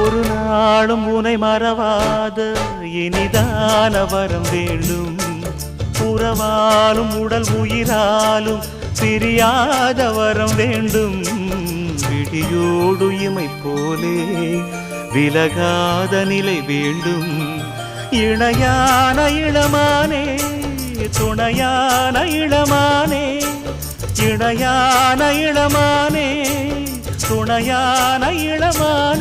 ஒரு நாளும் உனை மறவாத இனிதான வரம் வேண்டும். உறவாலும் உடல் உயிராலும் பிரியாத வரம் வேண்டும். விடியோடு இமை போலே விலகாத நிலை வேண்டும். இணையான இளமானே துணையான இளமானே, இணையான இளமானே துணையான இளமானே.